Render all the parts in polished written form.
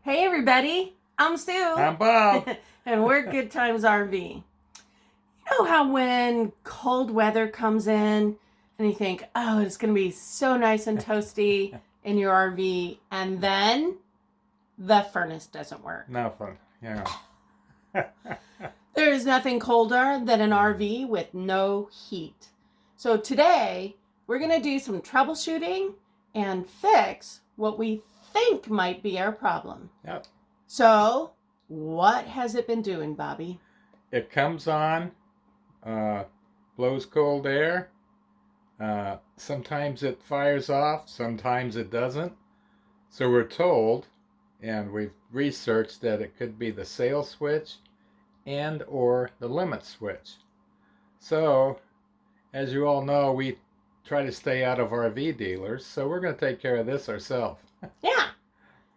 Hey everybody, I'm Sue. I'm Bob. And we're Good Times RV. You know how when cold weather comes in and you think, oh, it's going to be so nice and toasty in your RV, and then the furnace doesn't work. Nothing, yeah. There is nothing colder than an RV with no heat. So today, we're going to do some troubleshooting and fix what we think might be our problem. Yep. So, what has it been doing, Bobby? It comes on, blows cold air. Sometimes it fires off, sometimes it doesn't. So we're told, and we've researched, that it could be the sail switch and or the limit switch. So, as you all know, we try to stay out of RV dealers, so we're going to take care of this ourselves. Yeah.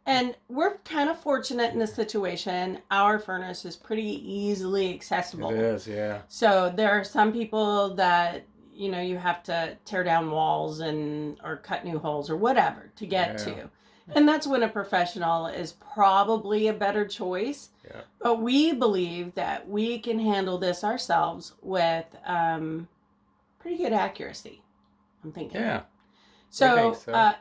And we're kind of fortunate in this situation. Our furnace is pretty easily accessible. It is, yeah. So there are some people that, you have to tear down walls or cut new holes or whatever to get to. And that's when a professional is probably a better choice. Yeah. But we believe that we can handle this ourselves with pretty good accuracy, I'm thinking. Yeah. So,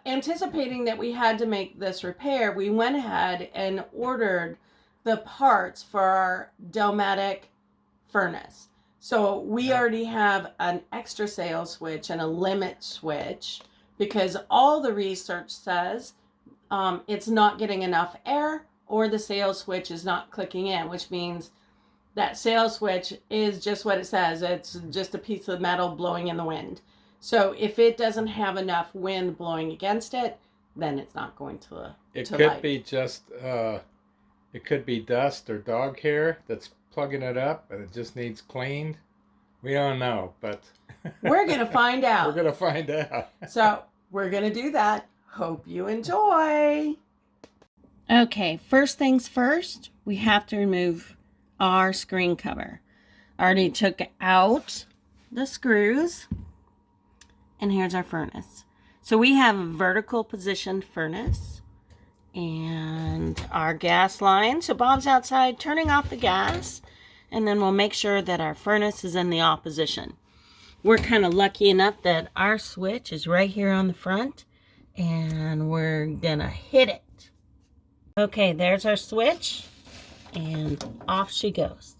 anticipating that we had to make this repair, we went ahead and ordered the parts for our Dometic furnace. So we already have an extra sail switch and a limit switch because all the research says it's not getting enough air or the sail switch is not clicking in, which means that sail switch is just what it says. It's just a piece of metal blowing in the wind. So if it doesn't have enough wind blowing against it, then it's not going to It could be just, it could be dust or dog hair that's plugging it up and it just needs cleaned. We don't know, but we're going to find out. We're going to find out. So we're going to do that. Hope you enjoy. Okay, first things first, we have to remove our screen cover. I already took out the screws. And here's our furnace. So we have a vertical positioned furnace and our gas line. So Bob's outside turning off the gas, and then we'll make sure that our furnace is in the opposition. We're kind of lucky enough that our switch is right here on the front, and we're gonna hit it. Okay, there's our switch, and off she goes.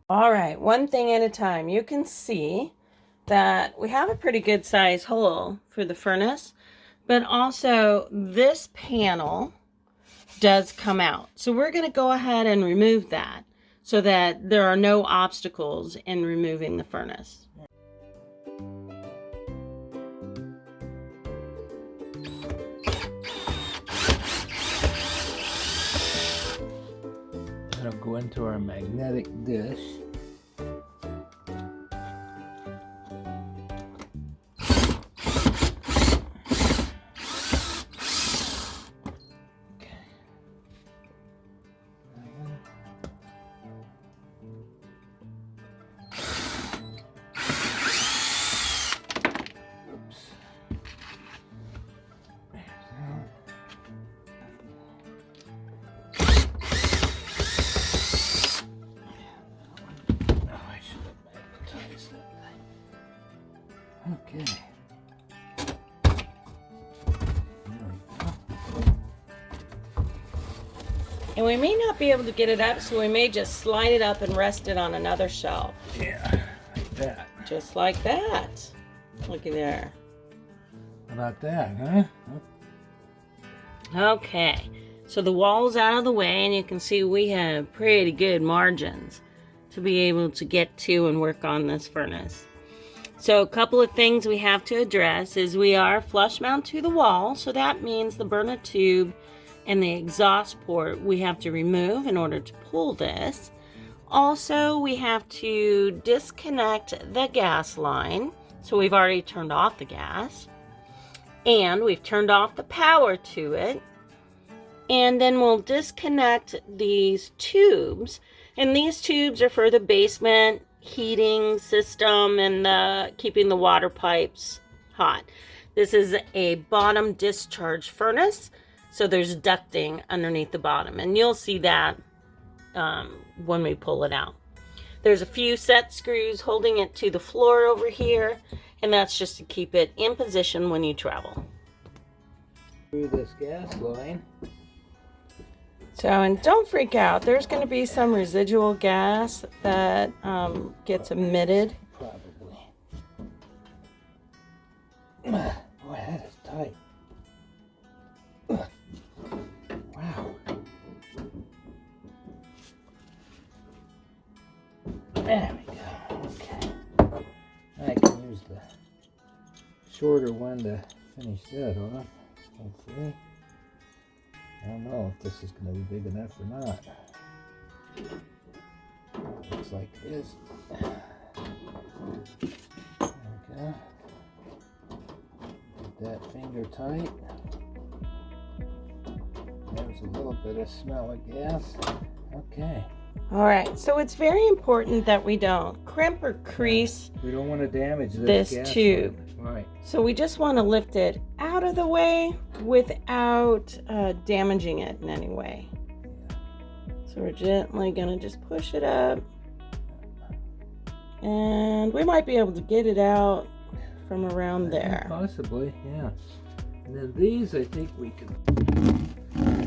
All right, one thing at a time. You can see that we have a pretty good size hole for the furnace, but also this panel does come out. So we're going to go ahead and remove that so that there are no obstacles in removing the furnace. It'll go into our magnetic dish. Okay. And we may not be able to get it up, so we may just slide it up and rest it on another shelf. Yeah, like that. Just like that. Looky there. How about that, huh? Okay, so the wall's out of the way, and you can see we have pretty good margins to be able to get to and work on this furnace. So a couple of things we have to address is we are flush mount to the wall, so that means the burner tube and the exhaust port we have to remove in order to pull this. Also, we have to disconnect the gas line. So we've already turned off the gas. And we've turned off the power to it. And then we'll disconnect these tubes. And these tubes are for the basement heating system and keeping the water pipes hot. This is a bottom discharge furnace. So there's ducting underneath the bottom, and you'll see that when we pull it out. There's a few set screws holding it to the floor over here, and that's just to keep it in position when you travel. Through this gas line. So, and don't freak out. There's going to be some residual gas that gets emitted. Probably. Boy, that is tight. Wow. There we go. Okay. I can use the shorter one to finish that off. Hopefully. I don't know if this is going to be big enough or not. Looks like it is. There we go. Get that finger tight. There's a little bit of smell of gas. Okay. All right, so it's very important that we don't crimp or crease We don't want to damage this gas tube. line. Right. So we just want to lift it out of the way without damaging it in any way. So we're gently going to just push it up. And we might be able to get it out from around there. Possibly, yeah. And then these, I think we can.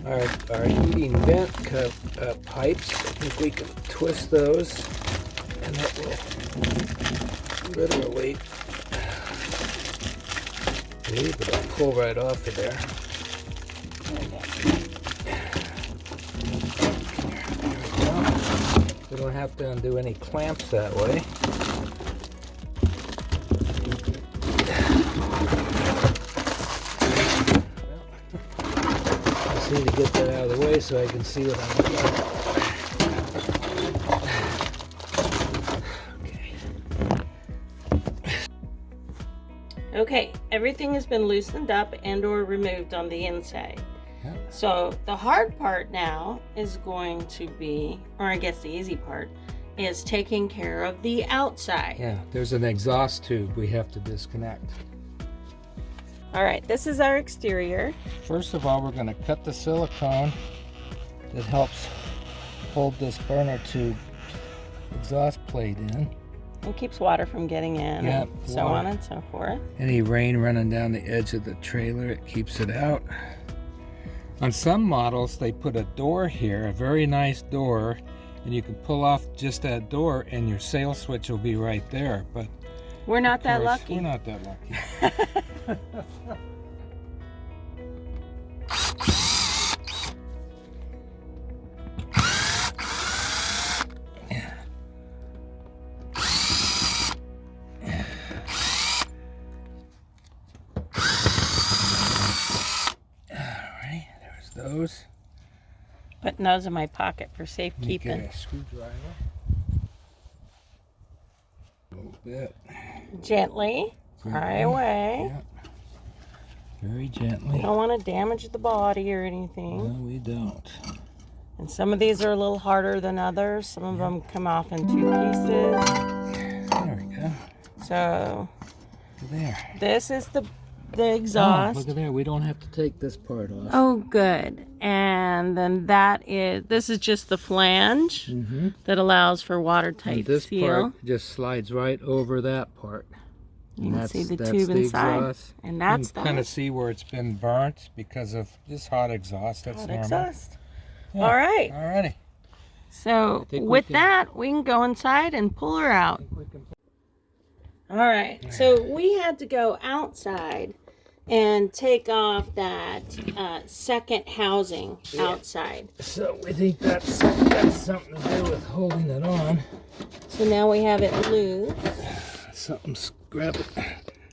Our heating vent pipes, I think we can twist those, and that will literally leave it and pull right off of there. There we go. We don't have to undo any clamps that way. I need to get that out of the way so I can see what I'm doing. Okay, everything has been loosened up and or removed on the inside. Yeah. So the hard part now is going to be, or I guess the easy part, is taking care of the outside. Yeah, there's an exhaust tube we have to disconnect. All right, this is our exterior. First of all, we're going to cut the silicone that helps hold this burner tube exhaust plate in. And keeps water from getting in, Yeah, and so on and so forth. Any rain running down the edge of the trailer, it keeps it out. On some models, they put a door here, a very nice door, and you can pull off just that door and your sail switch will be right there. But we're not that lucky. We're not that lucky. Those. Putting those in my pocket for safekeeping. Get a screwdriver. A little bit. Gently. Pry away. Yeah. Very gently. Don't want to damage the body or anything. No, we don't. And some of these are a little harder than others. Some of them come off in 2 pieces. There we go. So There. this is the exhaust. Oh, look at there. We don't have to take this part off. Oh, good. And then this is just the flange that allows for watertight And this seal. part just slides right over that part. You can see the that's tube inside. exhaust. And that's you can kind of see where it's been burnt because of this hot exhaust. That's hot normal. exhaust. Yeah. All right. Alrighty. So think we with can- that, we can go inside and pull her out. All right. So we had to go outside and take off that second housing outside. So we think that's something to do with holding it on. So now we have it loose. Something's grabbing.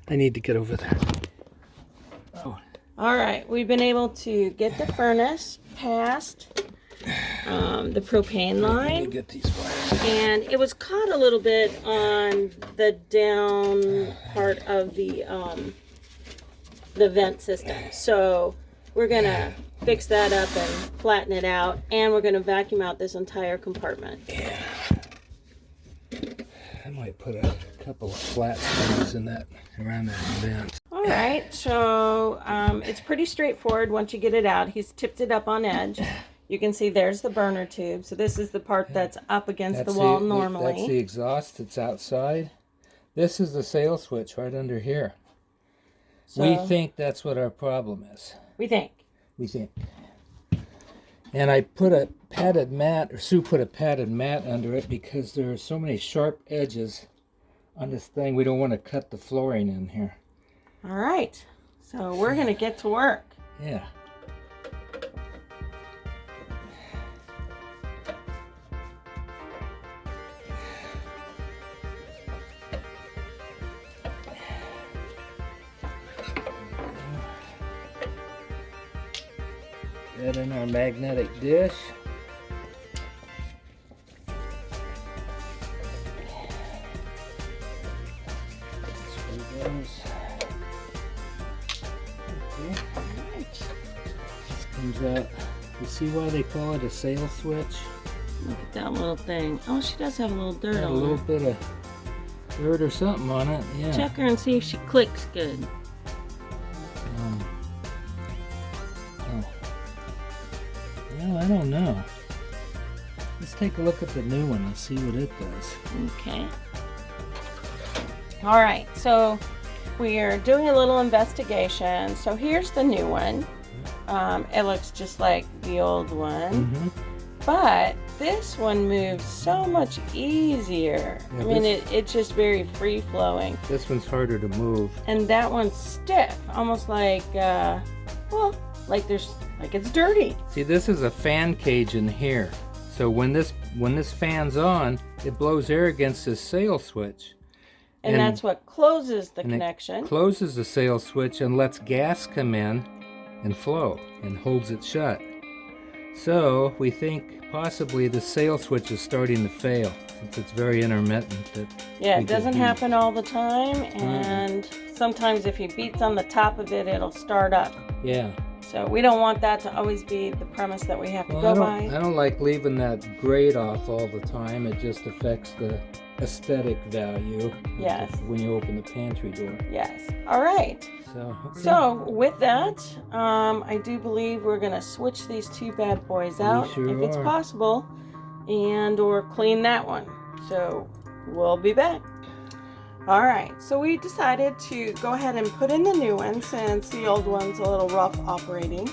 I need to get over there. Oh. All right. We've been able to get the furnace past the propane Let me line. get these wires. And it was caught a little bit on the down part of the vent system. So we're gonna fix that up and flatten it out, and we're gonna vacuum out this entire compartment. Yeah. I might put a couple of flat screws in that around that vent. All All right, so it's pretty straightforward once you get it out. He's tipped it up on edge. You can see there's the burner tube. So this is the part that's up against the wall normally. That's the exhaust that's outside. This is the sail switch right under here. So, we think that's what our problem is. We think. And I put a padded mat, or Sue put a padded mat under it because there are so many sharp edges on this thing. We don't want to cut the flooring in here. All right, so we're going to get to work. Yeah. That in our magnetic dish. Screw those. Okay. This comes out. You see why they call it a sail switch? Look at that little thing. Oh, she does have a little dirt on it. A little bit of dirt or something on it. Yeah. Check her and see if she clicks good. Well, I don't know. Let's take a look at the new one and see what it does. Okay. All right, so we are doing a little investigation. So here's the new one. It looks just like the old one, but this one moves so much easier. Yeah, I mean, it's just very free flowing. This one's harder to move. And that one's stiff, almost like, well, like it's dirty. See, this is a fan cage in here. So when this fan's on, it blows air against this sail switch. And that's what closes the connection. It closes the sail switch and lets gas come in and flow and holds it shut. So we think possibly the sail switch is starting to fail since it's very intermittent. Yeah, it doesn't happen all the time, and sometimes if he beats on the top of it, it'll start up. Yeah. So we don't want that to always be the premise that we have to go by. I don't like leaving that grate off all the time. It just affects the aesthetic value. Yes. When you open the pantry door. Yes. All right. So with that, I do believe we're going to switch these two bad boys out if it's possible, and or clean that one. So we'll be back. All right, so we decided to go ahead and put in the new one since the old one's a little rough operating.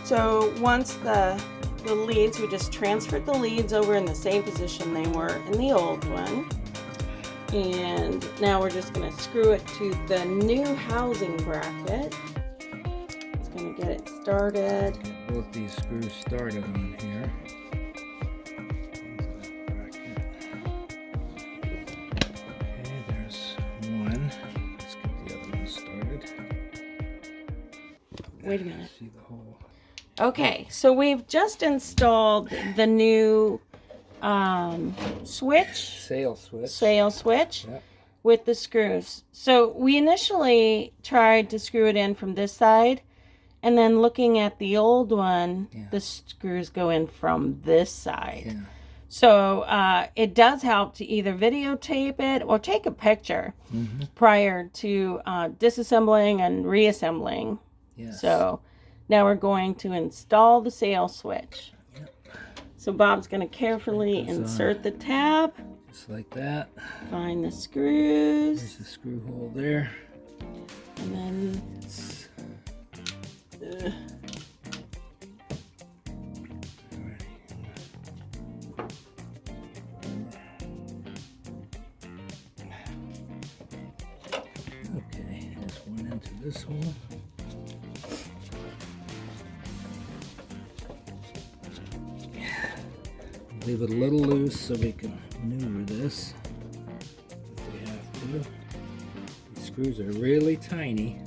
So once the leads, we just transferred the leads over in the same position they were in the old one. And now we're just going to screw it to the new housing bracket. It's going to get it started. Get both these screws started on here. Wait a minute. See the hole. Okay, so we've just installed the new sail switch Yep. with the screws. So we initially tried to screw it in from this side, and then looking at the old one, the screws go in from this side. Yeah. So it does help to either videotape it or take a picture prior to disassembling and reassembling. Yes. So now we're going to install the sail switch. Yep. So Bob's going to carefully insert the tab. Just like that. Find the screws. There's the screw hole there. And then... Okay, there's one into this hole. Leave it a little loose so we can maneuver this if we have to. These screws are really tiny,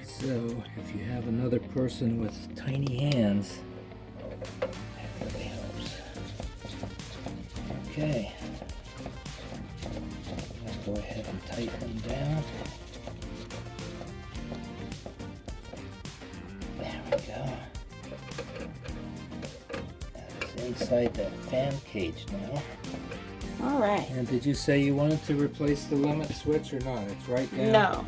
so if you have another person with tiny hands, that really helps. Okay, I'll go ahead and tighten them down. There we go. Inside that fan cage now. All right. And did you say you wanted to replace the limit switch or not? It's right down. No.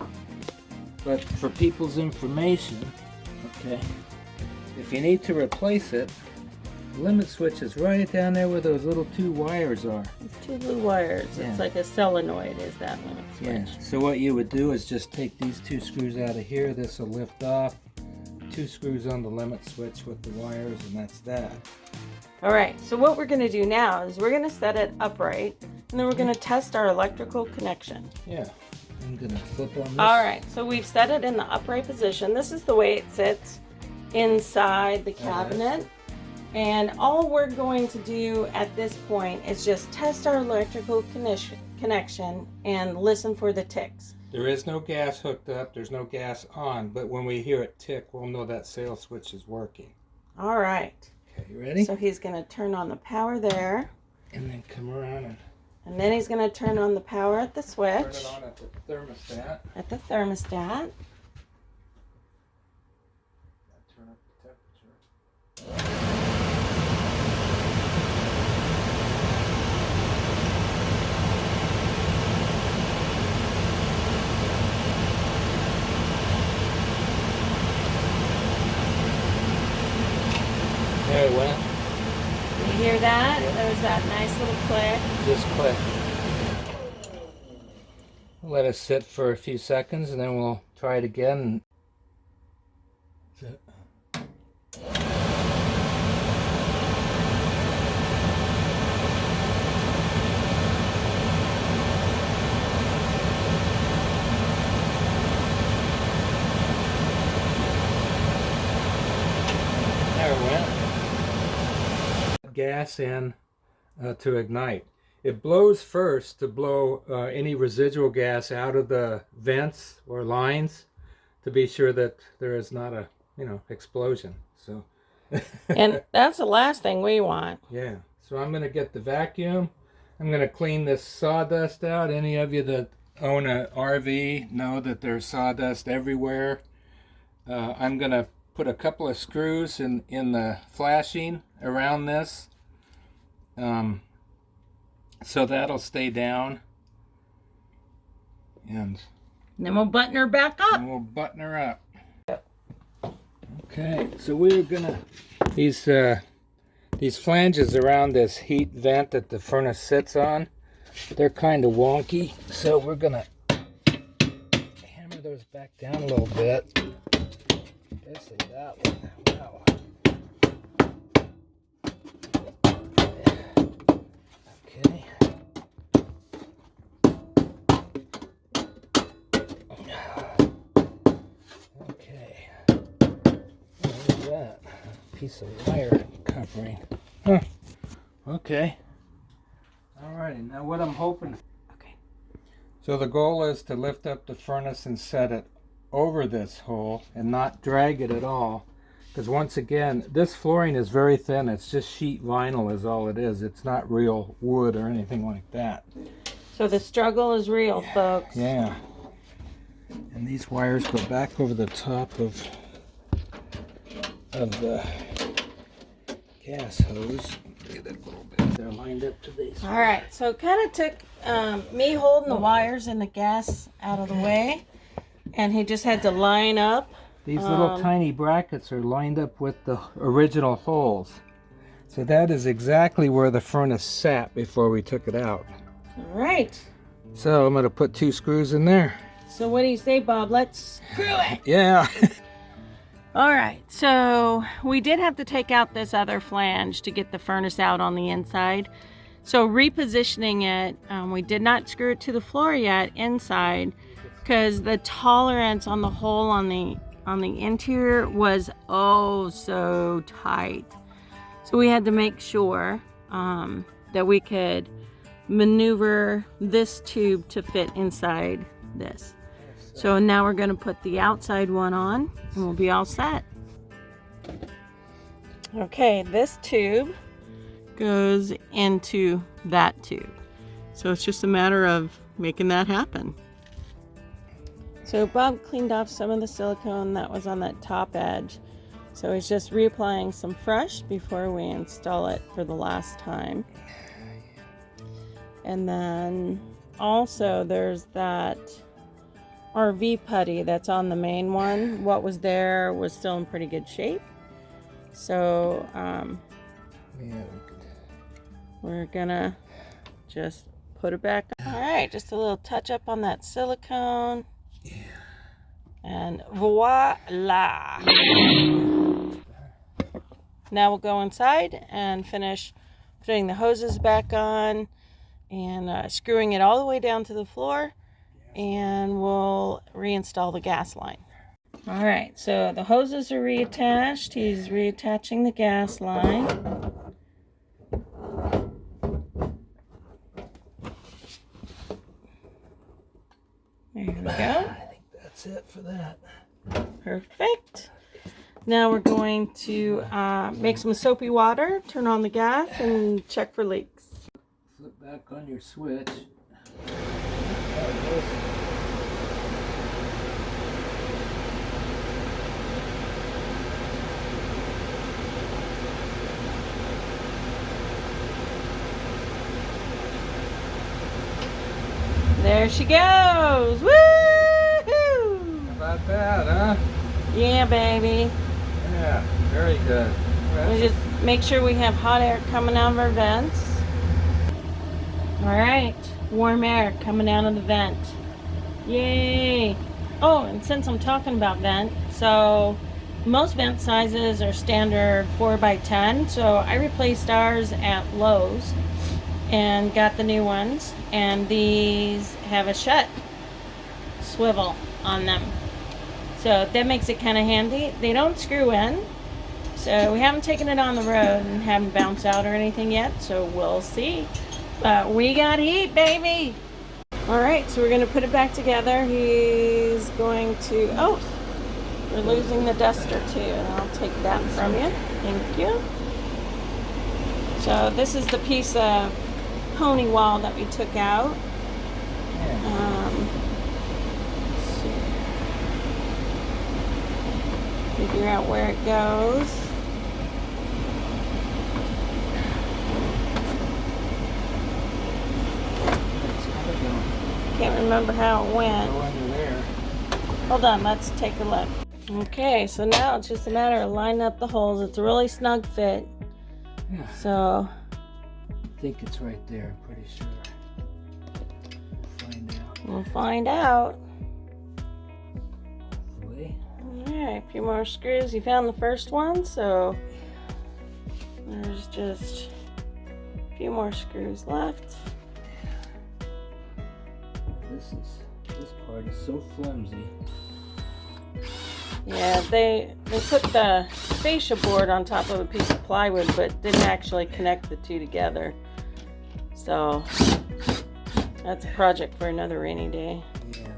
But for people's information, okay, if you need to replace it, the limit switch is right down there where those little 2 wires are. It's 2 blue wires. Yeah. It's like a solenoid is that limit switch. Yeah, so what you would do is just take these 2 screws out of here. This will lift off. 2 screws on the limit switch with the wires, and that's that. All right, so what we're going to do now is we're going to set it upright, and then we're going to test our electrical connection. Yeah, I'm going to flip on this. All right, so we've set it in the upright position. This is the way it sits inside the cabinet. And all we're going to do at this point is just test our electrical connection and listen for the ticks. There is no gas hooked up, there's no gas on, but when we hear it tick, we'll know that sales switch is working. All right. Okay, you ready? So he's going to turn on the power there. And then come around and then he's going to turn on the power at the switch. turn it on at the thermostat. At the thermostat. Turn up the temperature. There it went. You hear that? There was that nice little click. Just click. Let it sit for a few seconds and then we'll try it again. There it went. Gas in to ignite. It blows first to blow any residual gas out of the vents or lines to be sure that there is not a explosion. So And that's the last thing we want. yeah, so I'm gonna get the vacuum. I'm gonna clean this sawdust out. Any of you that own a RV know that there's sawdust everywhere. I'm gonna put a couple of screws in the flashing around this, so that'll stay down, and then we'll button her back up. we'll button her up. Okay, so we're gonna these flanges around this heat vent that the furnace sits on, they're kind of wonky, so we're gonna hammer those back down a little bit. Especially that one. Wow. Okay. Okay. What is that? Piece of wire covering. Huh. Okay. Alrighty, now what I'm hoping. Okay. So the goal is to lift up the furnace and set it over this hole and not drag it at all, because once again this flooring is very thin. It's just sheet vinyl is all it is. It's not real wood or anything like that. So the struggle is real, folks. Yeah, and these wires go back over the top of the gas hose. Get it a little bit. They're lined up to these. All right, so it kind of took me holding the wires and the gas out of the way, and he just had to line up. These little tiny brackets are lined up with the original holes. So that is exactly where the furnace sat before we took it out. All right. So I'm going to put 2 screws in there. So what do you say, Bob? Let's screw it. Yeah. All right, so we did have to take out this other flange to get the furnace out on the inside. So repositioning it, we did not screw it to the floor yet inside, because the tolerance on the hole on the interior was oh so tight. So we had to make sure that we could maneuver this tube to fit inside this. So now we're going to put the outside one on and we'll be all set. Okay, this tube goes into that tube. So it's just a matter of making that happen. So Bob cleaned off some of the silicone that was on that top edge. So he's just reapplying some fresh before we install it for the last time. And then also there's that RV putty that's on the main one. What was there was still in pretty good shape. So Yeah, we're gonna just put it back. All right, just a little touch up on that silicone. Yeah. And voila. Now we'll go inside and finish putting the hoses back on and screwing it all the way down to the floor, and we'll reinstall the gas line. All right, so the hoses are reattached. He's reattaching the gas line. There we go. I think that's it for that. Perfect. Now we're going to make some soapy water, turn on the gas, and check for leaks. Flip back on your switch. There it goes. There she goes. Woohoo! How about that, huh? Yeah, baby. Yeah, very good. We just make sure we have hot air coming out of our vents. All right, warm air coming out of the vent. Yay! Oh, and since I'm talking about vent, so most vent sizes are standard 4x10. So I replaced ours at Lowe's and got the new ones. And these have a shut swivel on them. So that makes it kind of handy. They don't screw in. So we haven't taken it on the road and haven't bounced out or anything yet. So we'll see. But we got heat, baby. All right, so we're going to put it back together. He's going to, oh, we're losing the duster too. I'll take that from you. Thank you. So this is the piece of pony wall that we took out. Let's see. Figure out where it goes. Can't remember how it went. Go under there. Hold on, let's take a look. Okay, so now it's just a matter of lining up the holes. It's a really snug fit. Yeah. So I think it's right there, I'm pretty sure. We'll find out. we'll find out. Hopefully. Alright, a few more screws. You found the first one, so there's just a few more screws left. This part is so flimsy. Yeah, they put the fascia board on top of a piece of plywood, but didn't actually connect the two together. So that's a project for another rainy day. Yeah.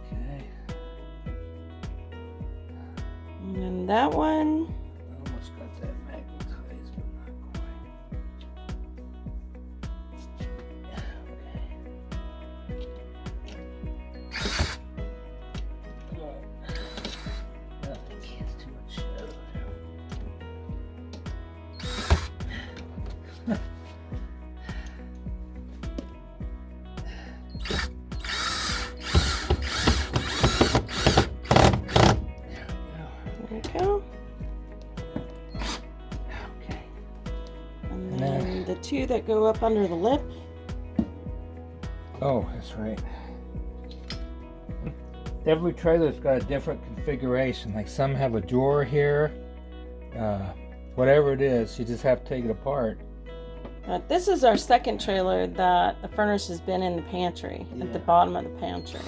Okay. And then that one. Almost got that magnetized, but not quite. The two that go up under the lip. Oh, that's right. Every trailer's got a different configuration. Like some have a drawer here. Whatever it is, you just have to take it apart. This is our second trailer that the furnace has been in the pantry, at the bottom of the pantry.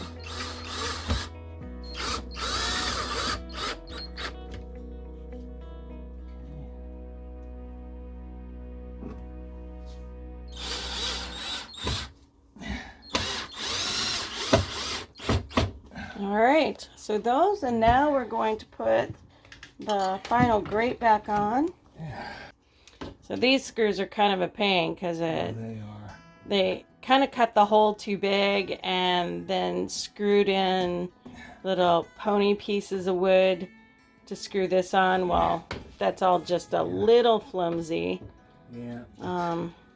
Alright, so those, and now we're going to put the final grate back on. So these screws are kind of a pain because they kind of cut the hole too big and then screwed in little pony pieces of wood to screw this on. Well, that's all just a little flimsy. Yeah.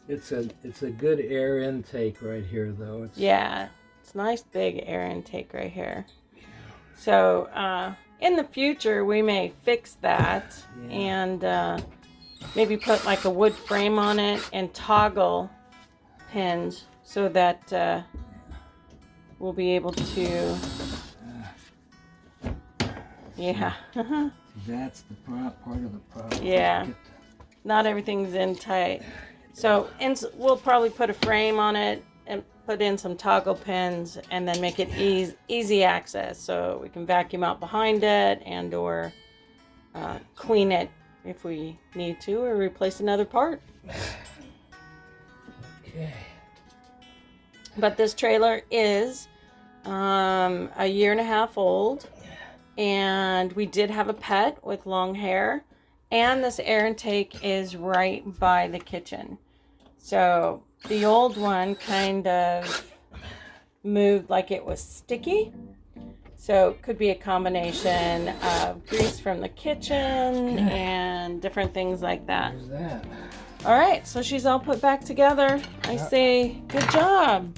It's a good air intake right here, though. Yeah. It's a nice big air intake right here. So in the future, we may fix that and maybe put like a wood frame on it and toggle pins so that we'll be able to. Yeah. That's the part of the problem. Yeah. Not everything's in tight. So we'll probably put a frame on it and put in some toggle pins and then make it easy access so we can vacuum out behind it and or clean it if we need to or replace another part. Okay. But this trailer is a year and a half old, and we did have a pet with long hair, and this air intake is right by the kitchen. So the old one kind of moved like it was sticky. So it could be a combination of grease from the kitchen and different things like that. There's that. All right, so she's all put back together. I say, good job.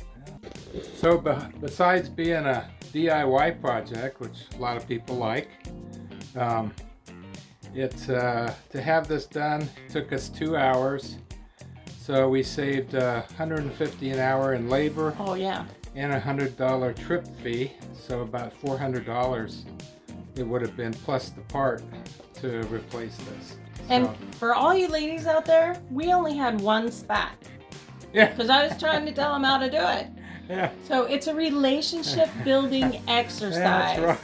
So besides being a DIY project, which a lot of people like, to have this done took us 2 hours. So we saved $150 an hour in labor. Oh yeah. And a $100 trip fee, so about $400 it would have been plus the part to replace this. And for all you ladies out there, we only had one spat. Yeah. Because I was trying to tell them how to do it. Yeah. So it's a relationship building exercise. That's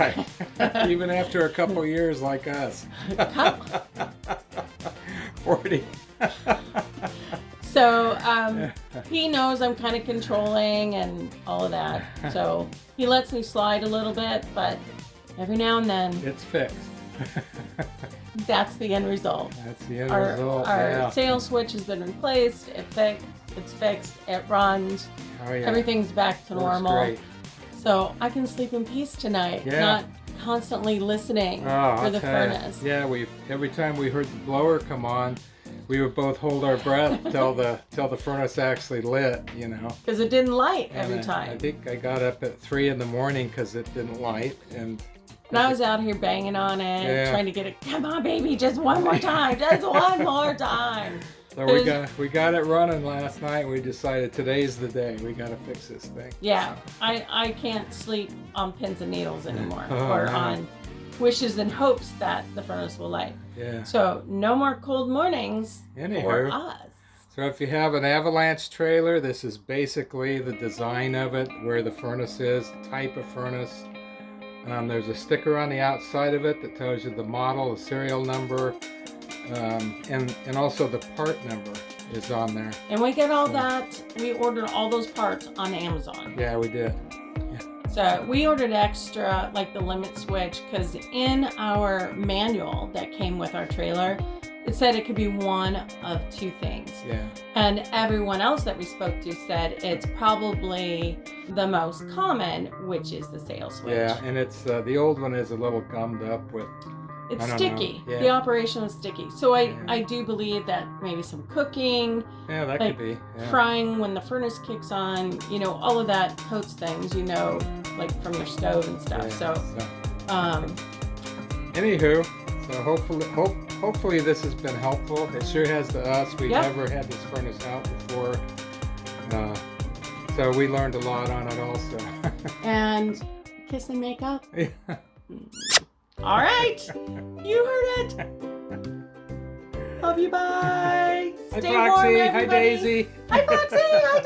right. Even after a couple years like us. 40. So he knows I'm kind of controlling and all of that. So he lets me slide a little bit, but every now and then, It's fixed. that's the end result. That's the end result. Our Yeah. sail switch has been replaced. It's fixed. It runs. Oh, yeah. Everything's back to Works normal. great. So I can sleep in peace tonight, Yeah. not constantly listening Oh, for I'll the tell you. furnace. Yeah, every time we heard the blower come on, we would both hold our breath till the furnace actually lit, you know. Because it didn't light every And time. I think I got up at 3 in the morning because it didn't light, and I was out here banging on it, Yeah. trying to get it. Come on, baby, just one more time, just one more time. so we got it running last night. And we decided today's the day. We got to fix this thing. Yeah, I can't sleep on pins and needles anymore, Oh, or no. on wishes and hopes that the furnace will light. Yeah. So no more cold mornings for Anywho, us. so if you have an avalanche trailer, this is basically the design of it, where the furnace is, the type of furnace. There's a sticker on the outside of it that tells you the model, the serial number, and also the part number is on there. And we get all that. We ordered all those parts on Amazon. Yeah, we did. So we ordered extra, like the limit switch, because in our manual that came with our trailer, it said it could be one of two things. Yeah. And everyone else that we spoke to said it's probably the most common, which is the sail switch. Yeah, and it's the old one is a little gummed up with. It's I don't sticky. know. Yeah. The operation was sticky. So Yeah. I do believe that maybe some cooking, Yeah, that like could be. Yeah. frying when the furnace kicks on, all of that coats things, like from your stove and stuff. Yeah, So, anywho, so hopefully this has been helpful. It sure has to us. We've Yep. never had this furnace out before, so we learned a lot on it also. and kiss and make up. Yeah. All right. You heard it. Love you. Bye. Hi, Stay Foxy. warm, Hi, everybody. Daisy. Hi, Foxy. Hi,